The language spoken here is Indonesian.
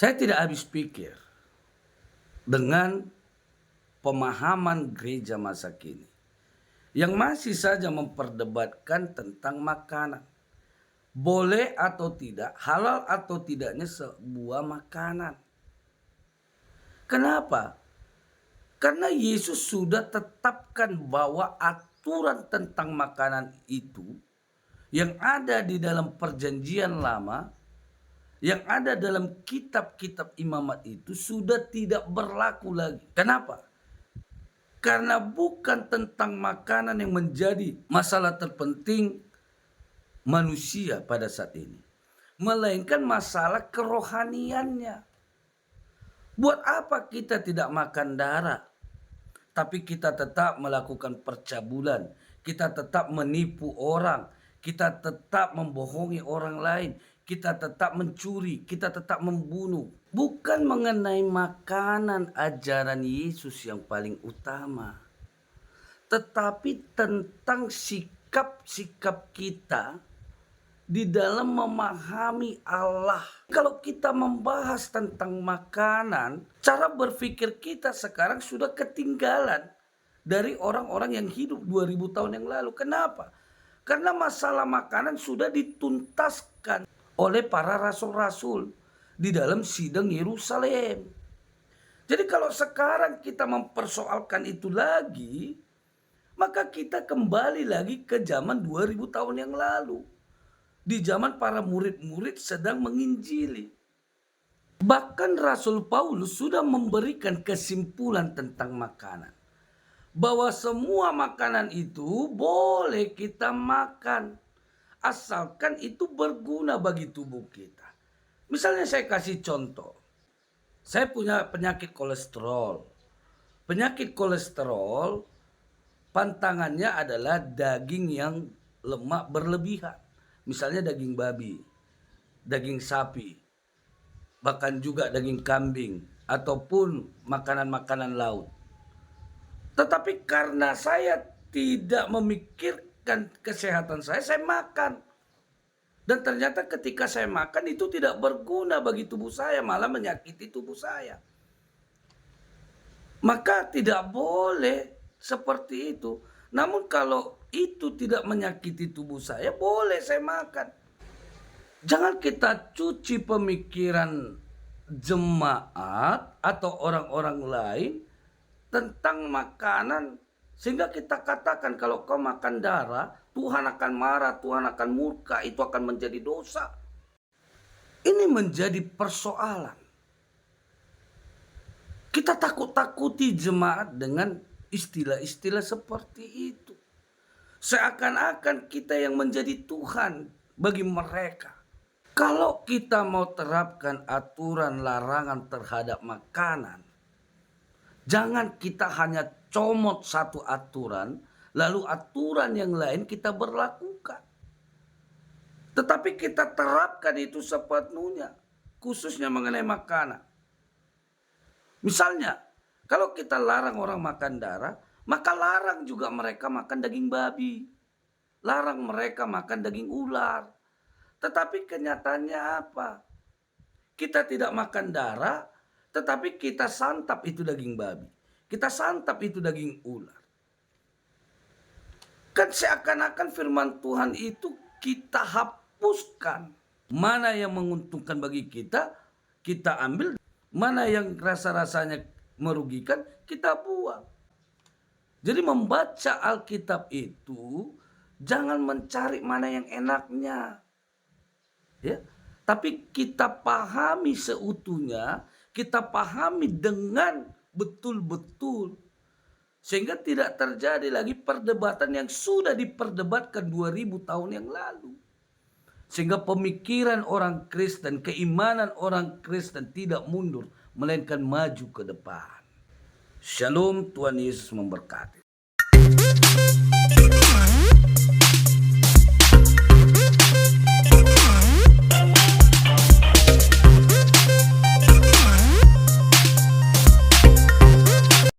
Saya tidak habis pikir dengan pemahaman gereja masa kini yang masih saja memperdebatkan tentang makanan. Boleh atau tidak, halal atau tidaknya sebuah makanan. Kenapa? Karena Yesus sudah tetapkan bahwa aturan tentang makanan itu yang ada di dalam perjanjian lama, yang ada dalam kitab-kitab imamat itu sudah tidak berlaku lagi. Kenapa? Karena bukan tentang makanan yang menjadi masalah terpenting manusia pada saat ini, melainkan masalah kerohaniannya. Buat apa kita tidak makan darah, tapi kita tetap melakukan percabulan, kita tetap menipu orang, kita tetap membohongi orang lain, kita tetap mencuri, kita tetap membunuh. Bukan mengenai makanan ajaran Yesus yang paling utama, tetapi tentang sikap-sikap kita di dalam memahami Allah. Kalau kita membahas tentang makanan, cara berpikir kita sekarang sudah ketinggalan dari orang-orang yang hidup 2000 tahun yang lalu. Kenapa? Karena masalah makanan sudah dituntaskan oleh para rasul-rasul di dalam sidang Yerusalem. Jadi kalau sekarang kita mempersoalkan itu lagi, maka kita kembali lagi ke zaman 2000 tahun yang lalu. Di zaman para murid-murid sedang menginjili. Bahkan Rasul Paulus sudah memberikan kesimpulan tentang makanan. Bahwa semua makanan itu boleh kita makan. Asalkan itu berguna bagi tubuh kita. Misalnya saya kasih contoh. Saya punya penyakit kolesterol. Penyakit kolesterol pantangannya adalah daging yang lemak berlebihan. Misalnya daging babi, daging sapi, bahkan juga daging kambing, ataupun makanan-makanan laut. Tetapi karena saya tidak memikirkan kesehatan saya makan. Dan ternyata ketika saya makan itu tidak berguna bagi tubuh saya, malah menyakiti tubuh saya. Maka tidak boleh seperti itu. Namun kalau itu tidak menyakiti tubuh saya, boleh saya makan. Jangan kita cuci pemikiran jemaat atau orang-orang lain tentang makanan. Sehingga kita katakan kalau kau makan darah, Tuhan akan marah, Tuhan akan murka, itu akan menjadi dosa. Ini menjadi persoalan. Kita takut-takuti jemaat dengan istilah-istilah seperti itu. Seakan-akan kita yang menjadi Tuhan bagi mereka. Kalau kita mau terapkan aturan larangan terhadap makanan, jangan kita hanya comot satu aturan, lalu aturan yang lain kita berlakukan. Tetapi kita terapkan itu sepenuhnya, khususnya mengenai makanan. Misalnya, kalau kita larang orang makan darah, maka larang juga mereka makan daging babi. Larang mereka makan daging ular. Tetapi kenyataannya apa? Kita tidak makan darah, tetapi kita santap itu daging babi. Kita santap itu daging ular. Kan seakan-akan firman Tuhan itu kita hapuskan. Mana yang menguntungkan bagi kita, kita ambil. Mana yang rasa-rasanya merugikan, kita buang. Jadi membaca Alkitab itu jangan mencari mana yang enaknya. Ya, tapi kita pahami seutuhnya, kita pahami dengan betul-betul. Sehingga tidak terjadi lagi perdebatan yang sudah diperdebatkan 2000 tahun yang lalu. Sehingga pemikiran orang Kristen, keimanan orang Kristen tidak mundur, melainkan maju ke depan. Shalom, Tuhan Yesus memberkati.